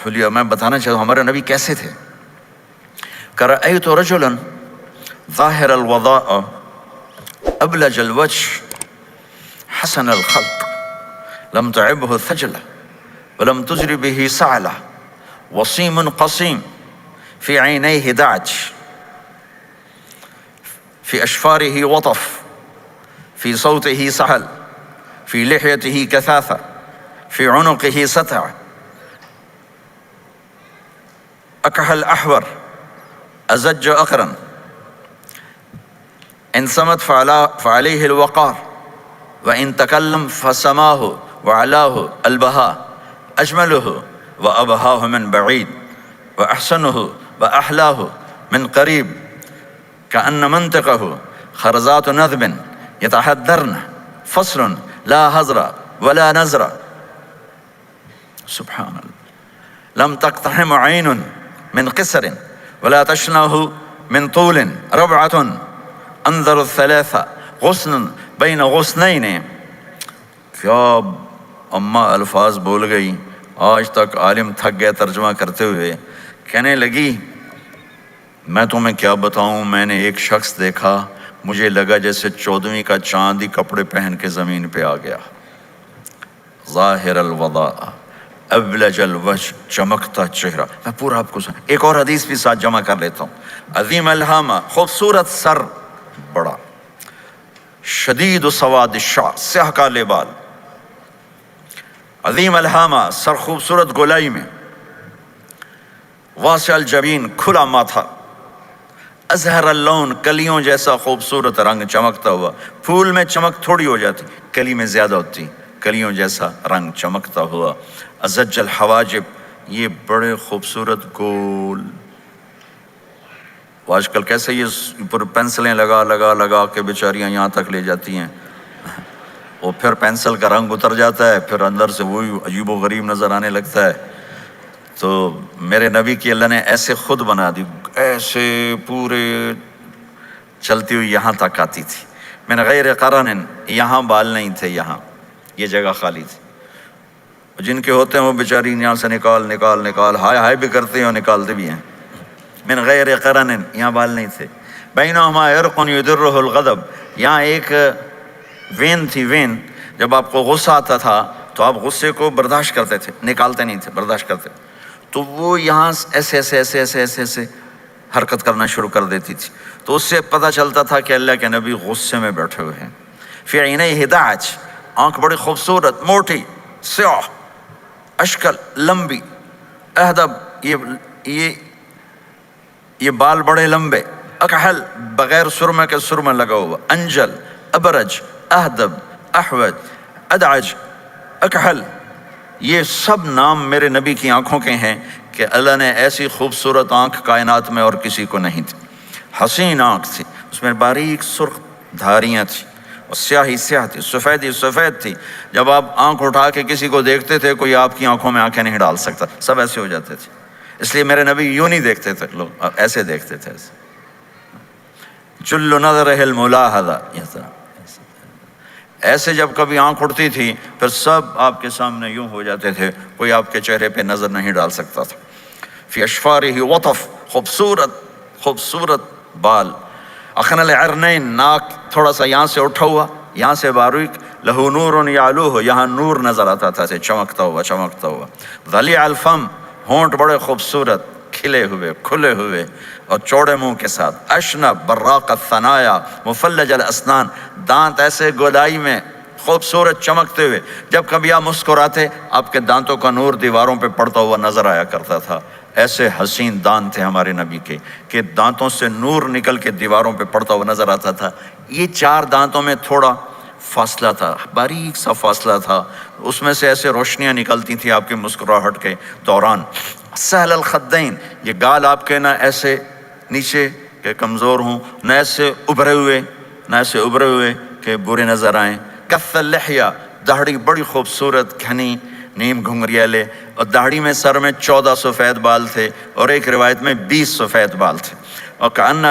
حلیہ میں بتانا چاہتا ہوں ہمارے نبی کیسے تھے. رأيت رجلا ظاهر الوضاء أبلج الوجه حسن الخلق لم تعبه ثجلة ولم تجر به سعلة وصيم قصيم في عينيه دعج في أشفاره وطف في صوته سهل في لحيته كثافة في عنقه ستع أكحل أحور أزج أقرن إن صمت فعليه الوقار وإن تكلم فسماه وعلاه البهاء أجمله وأبهاه من بعيد وأحسنه وأحلاه من قريب كأن منطقه خرزات نذب يتحدرن فصل لا هزر ولا نزر سبحان الله لم تقتحم عين من قصر ولا تشنه من طول ربعة انظر الثلاثة غصن بين غصنين. کیا اماں الفاظ بول گئی. آج تک عالم تھک گئے ترجمہ کرتے ہوئے. کہنے لگی میں تمہیں کیا بتاؤں، میں نے ایک شخص دیکھا مجھے لگا جیسے 14ویں کا چاند ہی کپڑے پہن کے زمین پہ آ گیا. ظاہر الوضاء ابلج الوجه چمکتا چہرہ. میں پورا آپ کو ایک اور حدیث بھی ساتھ جمع کر لیتا ہوں. عظیم الہامہ خوبصورت سر بڑا، شدید سواد الشعر سیاہ کالے بال. عظیم الہامہ سر خوبصورت گولائی میں، واسع الجبین کھلا ماتھا، ازہر اللون کلیوں جیسا خوبصورت رنگ چمکتا ہوا. پھول میں چمک تھوڑی ہو جاتی، کلی میں زیادہ ہوتی، کلیوں جیسا رنگ چمکتا ہوا. ازج الحواجب یہ بڑے خوبصورت گول. آج کل کیسے یہ پر پینسلیں لگا کے بیچاریاں یہاں تک لے جاتی ہیں، اور پھر پینسل کا رنگ اتر جاتا ہے، پھر اندر سے وہی عجیب و غریب نظر آنے لگتا ہے. تو میرے نبی کی اللہ نے ایسے خود بنا دی، ایسے پورے چلتی ہوئی یہاں تک آتی تھی. من غیر قرن، یہاں بال نہیں تھے، یہاں یہ جگہ خالی تھی. جن کے ہوتے ہیں وہ بیچاری یہاں سے نکال ہائے بھی کرتے ہیں اور نکالتے بھی ہیں. من غیر قرن، یہاں بال نہیں تھے. بینہما عرق یدرہ الغضب، یہاں ایک وین تھی. وین جب آپ کو غصہ آتا تھا تو آپ غصے کو برداشت کرتے تھے، نکالتے نہیں تھے، برداشت کرتے. تو وہ یہاں ایسے حرکت کرنا شروع کر دیتی تھی. تو اس سے پتہ چلتا تھا کہ اللہ کے نبی غصے میں بیٹھے ہوئے ہیں. فی عینیہ دعج، آنکھ بڑی خوبصورت موٹی سیاہ، اشکل لمبی، اہدب یہ بال بڑے لمبے، اکحل بغیر سرمہ کے سرمہ لگا ہوا، انجل ابرج اہدب احوج ادعج اکحل. یہ سب نام میرے نبی کی آنکھوں کے ہیں کہ اللہ نے ایسی خوبصورت آنکھ کائنات میں اور کسی کو نہیں تھی. حسین آنکھ تھی، اس میں باریک سرخ دھاریاں تھیں، اور سیاہی سیاہ تھی، سفیدی سفید تھی. جب آپ آنکھ اٹھا کے کسی کو دیکھتے تھے کوئی آپ کی آنکھوں میں آنکھیں نہیں ڈال سکتا، سب ایسے ہو جاتے تھے. اس لیے میرے نبی یوں نہیں دیکھتے تھے، لوگ ایسے دیکھتے تھے. جل نظرہ الملاحظہ، ایسے جب کبھی آنکھ اٹھتی تھی پھر سب آپ کے سامنے یوں ہو جاتے تھے، کوئی آپ کے چہرے پہ نظر نہیں ڈال سکتا تھا. فی اشفارہ وطف، خوبصورت بال. اخن العرنین، ناک تھوڑا سا یہاں سے اٹھا ہوا، یہاں سے باریک. لہو نور یعلوہ، یہاں نور نظر آتا تھا، چمکتا ہوا. ضلیع الفم، ہونٹ بڑے خوبصورت کھلے ہوئے اور چوڑے منہ کے ساتھ. اشنب براق الثنایا مفلج الاسنان، دانت ایسے گولائی میں خوبصورت چمکتے ہوئے. جب کبھی آپ مسکراتے آپ کے دانتوں کا نور دیواروں پہ پڑتا ہوا نظر آیا کرتا تھا. ایسے حسین دانت تھے ہمارے نبی کے کہ دانتوں سے نور نکل کے دیواروں پہ پڑتا ہوا نظر آتا تھا. یہ 4 دانتوں میں تھوڑا فاصلہ تھا، باریک سا فاصلہ تھا، اس میں سے ایسے روشنیاں نکلتی تھیں آپ کی مسکراہٹ کے دوران. سہل الخدین، یہ گال آپ کے نہ ایسے نیچے کہ کمزور ہوں، نہ ایسے ابھرے ہوئے کہ برے نظر آئیں. کث اللحیہ، داڑھی بڑی خوبصورت گھنی نیم گھنگریالے، اور داڑھی میں سر میں 14 سفید بال تھے، اور ایک روایت میں 20 سفید بال تھے. اور کأن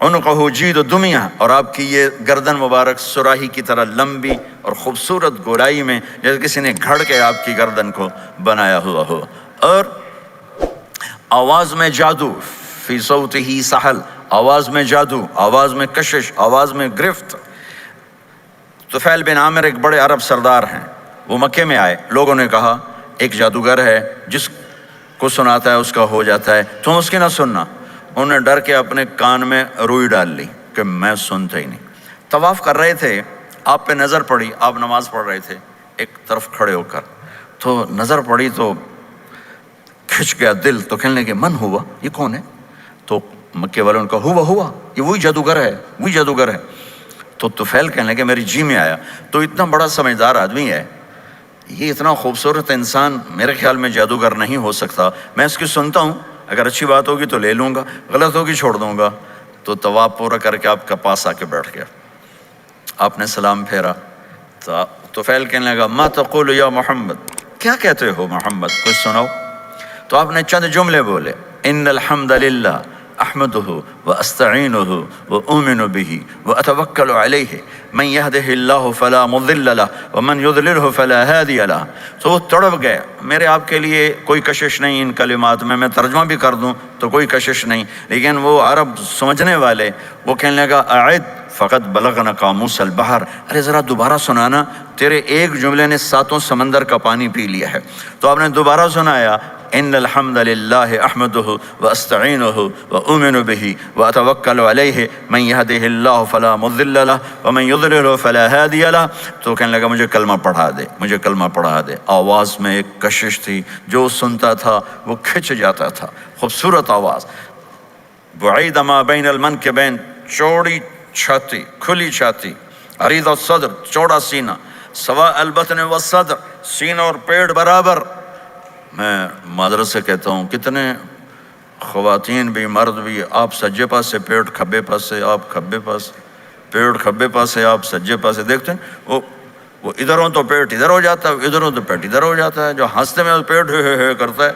عنقہ جید دمیہ، اور آپ کی یہ گردن مبارک سراہی کی طرح لمبی اور خوبصورت گولائی میں، جیسے کسی نے گھڑ کے آپ کی گردن کو بنایا ہوا ہو. اور آواز میں جادو، فی صوتہ سحل، آواز میں جادو، آواز میں کشش، آواز میں گرفت۔ طفیل بن عامر ایک بڑے عرب سردار ہیں، وہ مکے میں آئے، لوگوں نے کہا ایک جادوگر ہے جس کو سناتا ہے اس کا ہو جاتا ہے، تم اس کی نہ سننا۔ انہوں نے ڈر کے اپنے کان میں روئی ڈال لی کہ میں سنتا ہی نہیں۔ طواف کر رہے تھے، آپ پہ نظر پڑی، آپ نماز پڑھ رہے تھے ایک طرف کھڑے ہو کر، تو نظر پڑی تو کھچ گیا دل، تو کہنے لگے من ہوا، یہ کون ہے؟ تو مکے والوں نے کہا ہوا یہ وہی جادوگر ہے، وہی جادوگر ہے۔ تو طفیل کہنے لگے میری جی میں آیا، تو اتنا بڑا سمجھدار آدمی ہے، یہ اتنا خوبصورت انسان میرے خیال میں جادوگر نہیں ہو سکتا، میں اس کی سنتا ہوں، اگر اچھی بات ہوگی تو لے لوں گا، غلط ہوگی چھوڑ دوں گا۔ تو طواف پورا کر کے آپ کے پاس آ کے بیٹھ گیا، آپ نے سلام پھیرا، تو طفیل کہنے لگا ما تقول یا محمد، کیا کہتے ہو محمد، کچھ سناؤ۔ تو آپ نے چند جملے بولے، ان الحمد للہ احمدہ واستعینہ واؤمن بہ واتوکل علیہ من یہدہ اللہ فلا مضل لہ ومن یضللہ فلا ہادی لہ۔ تو وہ تڑپ گئے، میرے آپ کے لیے کوئی کشش نہیں ان کلمات میں ترجمہ بھی کر دوں تو کوئی کشش نہیں، لیکن وہ عرب سمجھنے والے وہ کہنے لگا اعد فقط بلغنا قاموس البحر، ارے ذرا دوبارہ سنانا، تیرے ایک جملے نے 7 سمندر کا پانی پی لیا ہے۔ تو آپ نے دوبارہ سنایا ان الحمد للہ احمدہ واستعینہ واؤمن بہ واتوکل علیہ من یہدہ اللہ فلا مضل لہ ومن یضللہ فلا ہادی لہ۔ تو کہنے لگا مجھے کلمہ پڑھا دے، مجھے کلمہ پڑھا دے۔ آواز میں ایک کشش تھی، جو سنتا تھا وہ کھچ جاتا تھا، خوبصورت آواز۔ بعید ما بین المنکبین، چوڑی چھاتی، کھلی چھاتی، عریض الصدر، چوڑا سینہ، سواء البطن والصدر، سینہ اور پیٹ برابر۔ میں معذرت سے کہتا ہوں کتنے خواتین بھی مرد بھی، آپ سجے پاس سے پیٹ کھبے پاس سے، آپ کھبے پاس، پیٹ کھبے پاس سے، آپ سجے پاس سے، دیکھتے ہیں وہ ادھر ہوں تو پیٹ ادھر ہو جاتا ہے، ادھر ہوں تو پیٹ ادھر ہو جاتا ہے، جو ہنستے میں پیٹ ہے کرتا ہے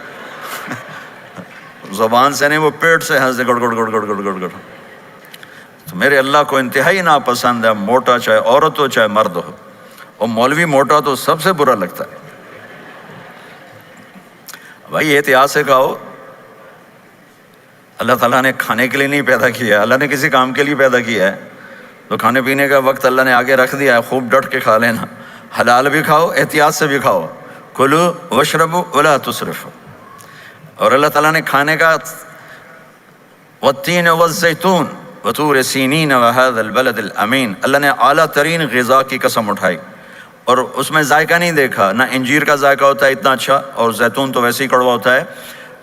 زبان سے نہیں، وہ پیٹ سے ہنستے گڑ گڑ گڑ گڑ گڑ گڑ گڑ۔ تو میرے اللہ کو انتہائی ناپسند ہے، موٹا چاہے عورت ہو چاہے مرد ہو، اور مولوی موٹا تو سب سے برا لگتا ہے۔ بھائی احتیاط سے کھاؤ، اللہ تعالیٰ نے کھانے کے لیے نہیں پیدا کیا ہے، اللہ نے کسی کام کے لیے پیدا کیا ہے، تو کھانے پینے کا وقت اللہ نے آگے رکھ دیا ہے، خوب ڈٹ کے کھا لینا، حلال بھی کھاؤ احتیاط سے بھی کھاؤ، کلوا واشربوا ولا تسرفوا۔ اور اللہ تعالیٰ نے کھانے کا والتین والزیتون وطور سینین وہذا البلد الامین، اللہ نے اعلیٰ ترین غذا کی قسم اٹھائی، اور اس میں ذائقہ نہیں دیکھا، نہ انجیر کا ذائقہ ہوتا ہے اتنا اچھا، اور زیتون تو ویسے ہی کڑوا ہوتا ہے،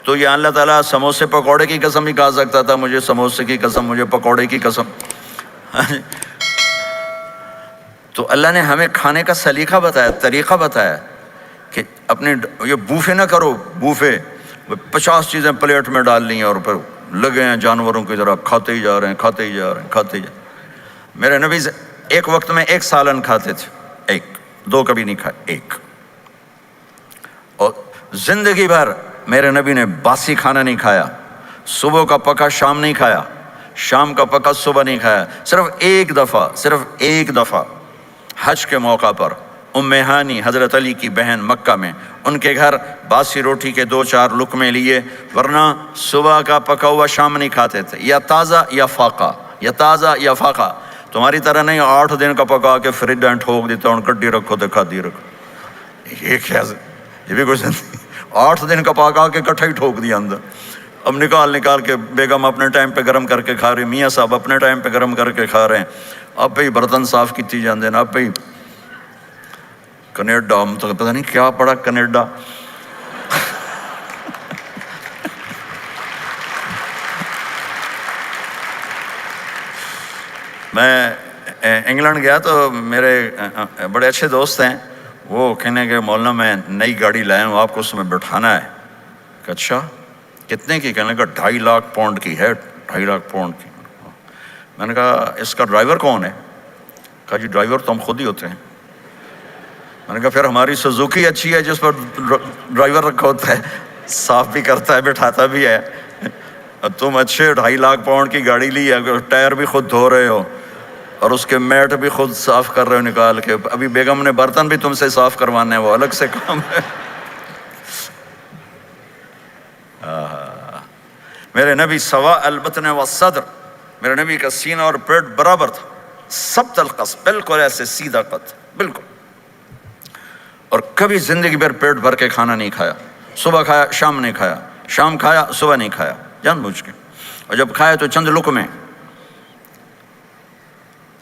تو یہ اللہ تعالیٰ سموسے پکوڑے کی قسم ہی کھا سکتا تھا، مجھے سموسے کی قسم، مجھے پکوڑے کی قسم۔ تو اللہ نے ہمیں کھانے کا سلیقہ بتایا، طریقہ بتایا کہ اپنے یہ بوفے نہ کرو، بوفے 50 چیزیں پلیٹ میں ڈال لی ہیں اور پھر لگے ہیں جانوروں کی طرح کھاتے ہی جا رہے ہیں، کھاتے ہی جا رہے ہیں، کھاتے ہی جا رہے ہیں۔ میرے نبی ایک وقت میں 1 سالن کھاتے تھے، 1 2 کبھی نہیں کھائے، 1۔ اور زندگی بھر میرے نبی نے باسی کھانا نہیں کھایا، صبح کا پکا شام نہیں کھایا، شام کا پکا صبح نہیں کھایا، صرف ایک دفعہ حج کے موقع پر ام ہانی حضرت علی کی بہن مکہ میں، ان کے گھر باسی روٹی کے 2-4 لقمے لیے، ورنہ صبح کا پکا ہوا شام نہیں کھاتے تھے، یا تازہ یا فاقہ، یا تازہ یا فاقہ، تمہاری طرح نہیں 8 دن کا پکا کے فریج ڈینٹ ٹھوک دیتا ہوں، کڈی رکھو تو کھاتی رکھو، یہ کیا، یہ بھی کچھ نہیں، 8 دن کا پکا کے کٹھا ہی ٹھوک دیا اندر۔ اب نکال کے بیگم اپنے ٹائم پہ گرم کر کے کھا رہی، میاں صاحب اپنے ٹائم پہ گرم کر کے کھا رہے ہیں، اب پہ برتن صاف کیتی جاندے نا، اب پہ کینیڈا، ہم تو پتہ نہیں کیا پڑا کینیڈا۔ میں انگلینڈ گیا تو میرے بڑے اچھے دوست ہیں، وہ کہنے کہ مولانا میں نئی گاڑی لایا ہوں، آپ کو اس میں بٹھانا ہے۔ کہ اچھا کتنے کی؟ کہنے کا 2.5 لاکھ پاؤنڈ کی ہے، 2.5 لاکھ پاؤنڈ کی۔ میں نے کہا اس کا ڈرائیور کون ہے؟ کہا جی ڈرائیور تو ہم خود ہی ہوتے ہیں۔ میں نے کہا پھر ہماری سوزوکی اچھی ہے جس پر ڈرائیور رکھا ہوتا ہے، صاف بھی کرتا ہے بٹھاتا بھی ہے، تم اچھے 2.5 لاکھ پاؤنڈ کی گاڑی لی ہے، ٹائر بھی خود دھو رہے ہو اور اس کے میٹ بھی خود صاف کر رہے ہو نکال کے، ابھی بیگم نے برتن بھی تم سے صاف کروانے ہیں، وہ الگ سے کام ہے۔ میرے نبی سواء البطن والصدر، میرے نبی کا سینہ اور پیٹ برابر تھا، سبط القصد، بالکل ایسے سیدھا قد، بالکل. اور کبھی زندگی بھر پیٹ بھر کے کھانا نہیں کھایا، صبح کھایا شام نہیں کھایا، شام کھایا صبح نہیں کھایا، جان بوجھ کے. اور جب کھایا تو چند لقمے.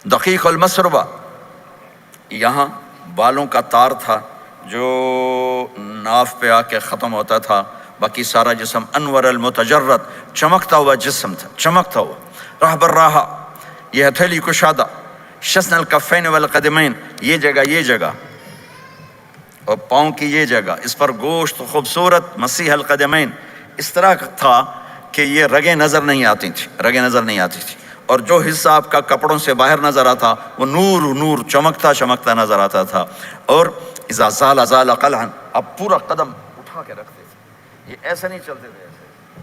دقیق المسربہ، یہاں بالوں کا تار تھا جو ناف پہ آ کے ختم ہوتا تھا، باقی سارا جسم انور المتجرد، چمکتا ہوا جسم تھا، چمکتا ہوا. راہ بر راہ، یہ ہتھیلی کشادہ، شسن الکفین والقدمین، یہ جگہ اور پاؤں کی یہ جگہ، اس پر گوشت خوبصورت مسیح القدمین، اس طرح تھا کہ یہ رگیں نظر نہیں آتی تھی. اور جو حصہ آپ کا کپڑوں سے باہر نظر آتا وہ نور چمکتا نظر آتا تھا. اور اذا زال قلعا، آپ پورا قدم اٹھا کے رکھتے تھے، یہ ایسے نہیں چلتے تھے ایسے،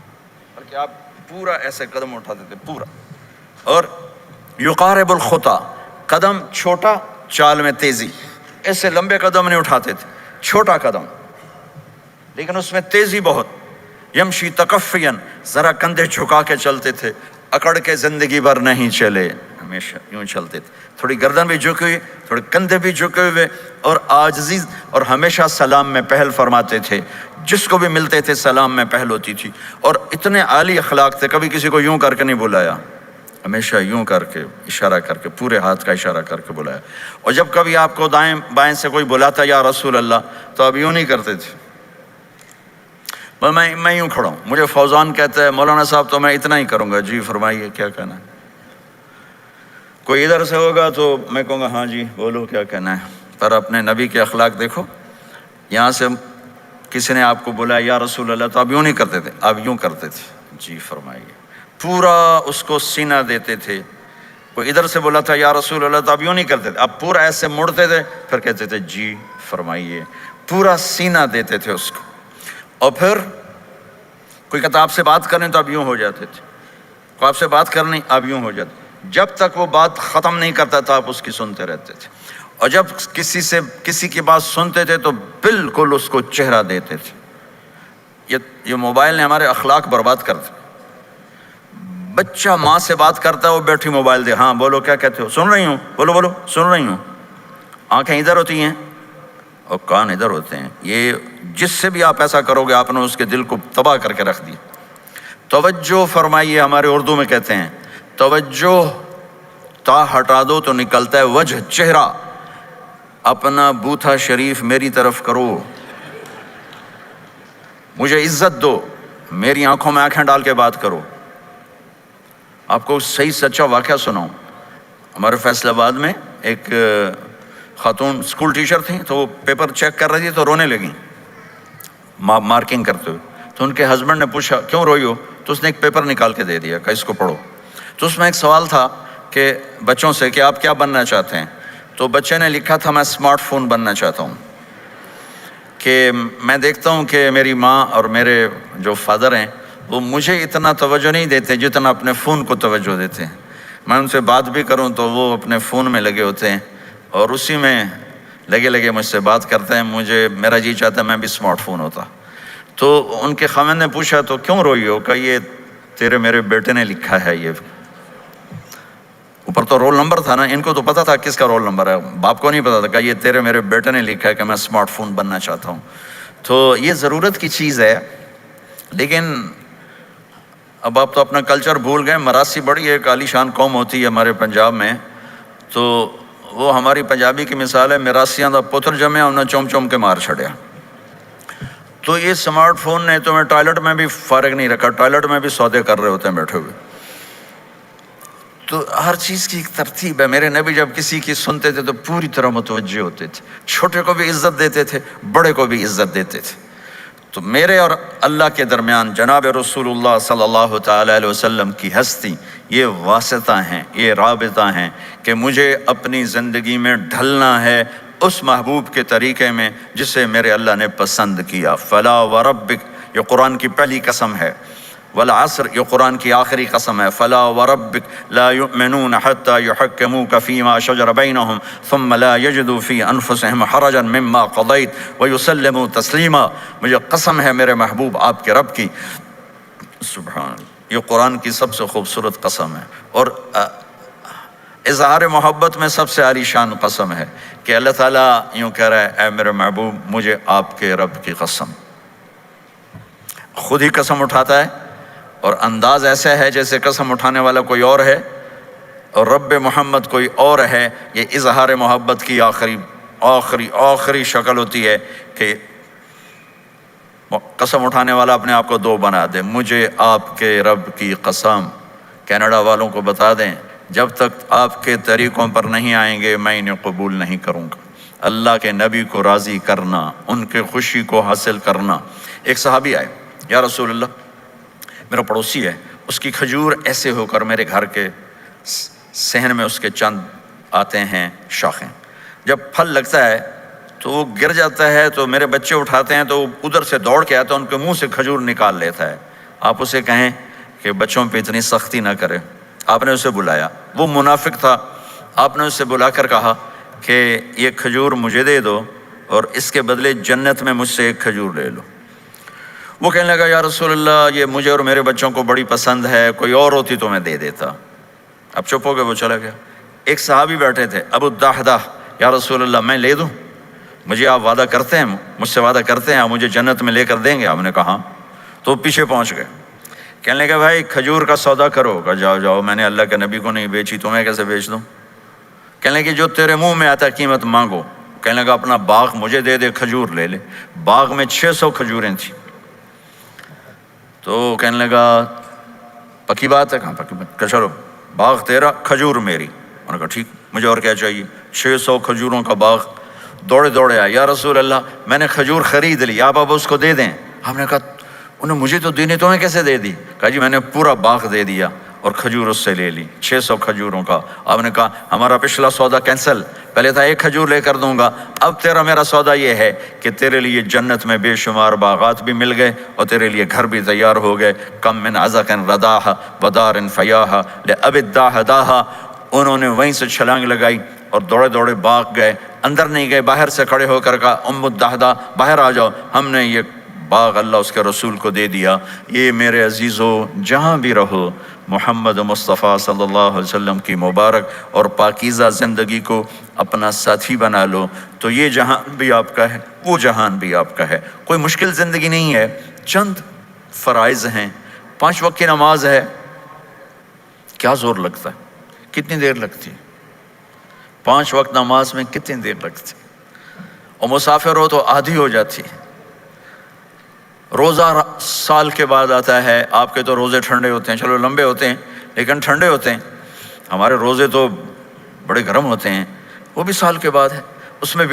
بلکہ آپ پورا ایسے قدم اٹھاتے تھے پورا. اور یقارب الخطا، قدم چھوٹا چال میں تیزی، ایسے لمبے قدم نہیں اٹھاتے تھے، چھوٹا قدم لیکن اس میں تیزی بہت. یمشی تکفین، ذرا کندھے جھکا کے چلتے تھے، اکڑ کے زندگی بھر نہیں چلے، ہمیشہ یوں چلتے تھے، تھوڑی گردن بھی جھکی ہوئی، تھوڑے کندھے بھی جھکے ہوئے، اور عاجزی. اور ہمیشہ سلام میں پہل فرماتے تھے، جس کو بھی ملتے تھے سلام میں پہل ہوتی تھی. اور اتنے عالی اخلاق تھے، کبھی کسی کو یوں کر کے نہیں بلایا، ہمیشہ یوں کر کے اشارہ کر کے، پورے ہاتھ کا اشارہ کر کے بلایا. اور جب کبھی آپ کو دائیں بائیں سے کوئی بلاتا یا رسول اللہ، تو آپ یوں نہیں کرتے تھے، میں یوں کھڑا ہوں. مجھے فوزان کہتا ہے مولانا صاحب تو میں اتنا ہی کروں گا. جی فرمائیے کیا کہنا ہے. کوئی ادھر سے ہوگا تو میں کہوں گا ہاں جی بولو کیا کہنا ہے. پر اپنے نبی کے اخلاق دیکھو، یہاں سے کسی نے آپ کو بولا یا رسول اللہ تو آپ یوں نہیں کرتے تھے، آپ یوں کرتے تھے. جی فرمائیے، پورا اس کو سینہ دیتے تھے. کوئی ادھر سے بولا تھا یا رسول اللہ تو آپ یوں نہیں کرتے تھے، آپ پورا ایسے مڑتے تھے، پھر کہتے تھے جی فرمائیے، پورا سینہ دیتے تھے اس کو. اور پھر کوئی کہتا آپ سے بات کریں تو آپ یوں ہو جاتے تھے، کوئی آپ سے بات کرنی آپ یوں ہو جاتے، جب تک وہ بات ختم نہیں کرتا تھا آپ اس کی سنتے رہتے تھے. اور جب کسی کی بات سنتے تھے تو بالکل اس کو چہرہ دیتے تھے. یہ موبائل نے ہمارے اخلاق برباد کر دیے. بچہ ماں سے بات کرتا ہے، وہ بیٹھی موبائل دے، ہاں بولو کیا کہتے ہو، سن رہی ہوں، بولو سن رہی ہوں. آنکھیں ادھر ہوتی ہیں اور کان ادھر ہوتے ہیں. یہ جس سے بھی آپ ایسا کرو گے آپ نے اس کے دل کو تباہ کر کے رکھ دی. توجہ فرمائیے، ہمارے اردو میں کہتے ہیں توجہ، تا ہٹا دو تو نکلتا ہے وجہ، چہرہ. اپنا بوتھا شریف میری طرف کرو، مجھے عزت دو، میری آنکھوں میں آنکھیں ڈال کے بات کرو. آپ کو صحیح سچا واقعہ سناؤں. ہمارے فیصل آباد میں ایک خاتون اسکول ٹیچر تھیں، تو وہ پیپر چیک کر رہی تھی تو رونے لگیں مارکنگ کرتے ہوئے. تو ان کے ہسبینڈ نے پوچھا کیوں روئی ہو، تو اس نے ایک پیپر نکال کے دے دیا کہ اس کو پڑھو. تو اس میں ایک سوال تھا کہ بچوں سے کہ آپ کیا بننا چاہتے ہیں. تو بچے نے لکھا تھا میں اسمارٹ فون بننا چاہتا ہوں، کہ میں دیکھتا ہوں کہ میری ماں اور میرے جو فادر ہیں وہ مجھے اتنا توجہ نہیں دیتے جتنا اپنے فون کو توجہ دیتے ہیں. میں ان سے بات بھی کروں تو وہ اپنے فون میں لگے ہوتے ہیں اور اسی میں لگے مجھ سے بات کرتے ہیں. میرا جی چاہتا ہے میں بھی اسمارٹ فون ہوتا. تو ان کے خاوند نے پوچھا تو کیوں روئی ہو، کہ یہ تیرے میرے بیٹے نے لکھا ہے. یہ اوپر تو رول نمبر تھا نا، ان کو تو پتا تھا کس کا رول نمبر ہے، باپ کو نہیں پتا تھا. کہ یہ تیرے میرے بیٹے نے لکھا ہے کہ میں اسمارٹ فون بننا چاہتا ہوں. تو یہ ضرورت کی چیز ہے. لیکن اب آپ تو اپنا کلچر بھول گئے. مراسی بڑی ایک عالی شان قوم ہوتی ہے ہمارے پنجاب میں، تو وہ ہماری پنجابی کی مثال ہے مراسیاں دا پتر جمیا انہیں چوم کے مار چھڑیا. تو یہ اسمارٹ فون نے تمہیں ٹوائلٹ میں بھی فارغ نہیں رکھا، ٹوائلٹ میں بھی سودے کر رہے ہوتے ہیں بیٹھے ہوئے. تو ہر چیز کی ایک ترتیب ہے. میرے نبی جب کسی کی سنتے تھے تو پوری طرح متوجہ ہوتے تھے، چھوٹے کو بھی عزت دیتے تھے، بڑے کو بھی عزت دیتے تھے. تو میرے اور اللہ کے درمیان جناب رسول اللہ صلی اللہ تعالیٰ علیہ وسلم کی ہستی، یہ واسطہ ہیں، یہ رابطہ ہیں کہ مجھے اپنی زندگی میں ڈھلنا ہے اس محبوب کے طریقے میں جسے میرے اللہ نے پسند کیا. فلا وربک، یہ قرآن کی پہلی قسم ہے. والعصر، یہ قرآن کی آخری قسم ہے. فلا وربک لا یؤمنون حتی یحکموک فیما شجر بینہم ثم لا یجدوا فی انفسہم حرجا مما قضیت ویسلموا تسلیما. مجھے قسم ہے میرے محبوب آپ کے رب کی، سبحان اللہ، یہ قرآن کی سب سے خوبصورت قسم ہے، اور اظہار محبت میں سب سے عالی شان قسم ہے کہ اللہ تعالیٰ یوں کہہ رہا ہے، اے میرے محبوب مجھے آپ کے رب کی قسم۔ خود ہی قسم اٹھاتا ہے، اور انداز ایسا ہے جیسے قسم اٹھانے والا کوئی اور ہے اور رب محمد کوئی اور ہے۔ یہ اظہار محبت کی آخری شکل ہوتی ہے کہ قسم اٹھانے والا اپنے آپ کو دو بنا دے۔ مجھے آپ کے رب کی قسم، کینیڈا والوں کو بتا دیں جب تک آپ کے طریقوں پر نہیں آئیں گے میں انہیں قبول نہیں کروں گا۔ اللہ کے نبی کو راضی کرنا، ان کے خوشی کو حاصل کرنا۔ ایک صحابی آئے، یا رسول اللہ میرا پڑوسی ہے، اس کی کھجور ایسے ہو کر میرے گھر کے صحن میں اس کے چند آتے ہیں شاخیں، جب پھل لگتا ہے تو وہ گر جاتا ہے تو میرے بچے اٹھاتے ہیں تو وہ ادھر سے دوڑ کے آتا ہے، ان کے منہ سے کھجور نکال لیتا ہے۔ آپ اسے کہیں کہ بچوں پہ اتنی سختی نہ کرے۔ آپ نے اسے بلایا، وہ منافق تھا، آپ نے اسے بلا کر کہا کہ یہ کھجور مجھے دے دو اور اس کے بدلے جنت میں مجھ سے ایک کھجور لے لو۔ وہ کہنے لگا یا رسول اللہ یہ مجھے اور میرے بچوں کو بڑی پسند ہے، کوئی اور ہوتی تو میں دے دیتا۔ اب چپ ہو گئے، وہ چلا گیا۔ ایک صحابی بیٹھے تھے، ابو الدحدہ، یا رسول اللہ میں لے دوں؟ مجھے آپ وعدہ کرتے ہیں، مجھ سے وعدہ کرتے ہیں آپ مجھے جنت میں لے کر دیں گے؟ آپ نے کہا۔ تو پیچھے پہنچ گئے، کہنے لگا بھائی کھجور کا سودا کرو۔ کہا جاؤ جاؤ، میں نے اللہ کے نبی کو نہیں بیچی، تمہیں کیسے بیچ دوں؟ کہنے لگے جو تیرے منہ میں آتا ہے قیمت مانگو۔ کہنے لگا اپنا باغ مجھے دے دے، کھجور لے لے۔ باغ میں 600 کھجوریں تھیں۔ تو کہنے لگا پکی بات ہے؟ کہاں پکی بات؟ کہ چلو باغ تیرا، کھجور میری۔ انہوں نے کہا ٹھیک، مجھے اور کیا چاہیے؟ 600 کھجوروں کا باغ۔ دوڑے دوڑے آیا، یا رسول اللہ میں نے کھجور خرید لی، آپ اب اس کو دے دیں۔ ہم نے کہا انہیں مجھے تو دینی، تمہیں کیسے دے دی؟ کہا جی میں نے پورا باغ دے دیا اور کھجور اس سے لے لی، 600 کھجوروں کا۔ آپ نے کہا ہمارا پچھلا سودا کینسل، پہلے تھا ایک کھجور لے کر دوں گا، اب تیرا میرا سودا یہ ہے کہ تیرے لیے جنت میں بے شمار باغات بھی مل گئے اور تیرے لیے گھر بھی تیار ہو گئے۔ کم من عزق رداح ودار فیاح لأبی الدحداح۔ انہوں نے وہیں سے چھلانگ لگائی اور دوڑے دوڑے باغ گئے، اندر نہیں گئے، باہر سے کھڑے ہو کر کہا ام الدحدہ باہر آ جاؤ، ہم نے یہ باغ اللہ اس کے رسول کو دے دیا۔ یہ میرے عزیزو جہاں بھی رہو محمد مصطفیٰ صلی اللہ علیہ وسلم کی مبارک اور پاکیزہ زندگی کو اپنا ساتھی بنا لو تو یہ جہان بھی آپ کا ہے، وہ جہان بھی آپ کا ہے۔ کوئی مشکل زندگی نہیں ہے، چند فرائض ہیں، 5 وقت کی نماز ہے، کیا زور لگتا ہے؟ کتنی دیر لگتی ہے 5 وقت نماز میں؟ کتنی دیر لگتی ہے؟ اور مسافر ہو تو آدھی ہو جاتی ہے۔ روزہ سال کے بعد آتا ہے، آپ کے تو روزے ٹھنڈے ہوتے ہیں، چلو لمبے ہوتے ہیں لیکن ٹھنڈے ہوتے ہیں، ہمارے روزے تو بڑے گرم ہوتے ہیں، وہ بھی سال کے بعد ہے، اس میں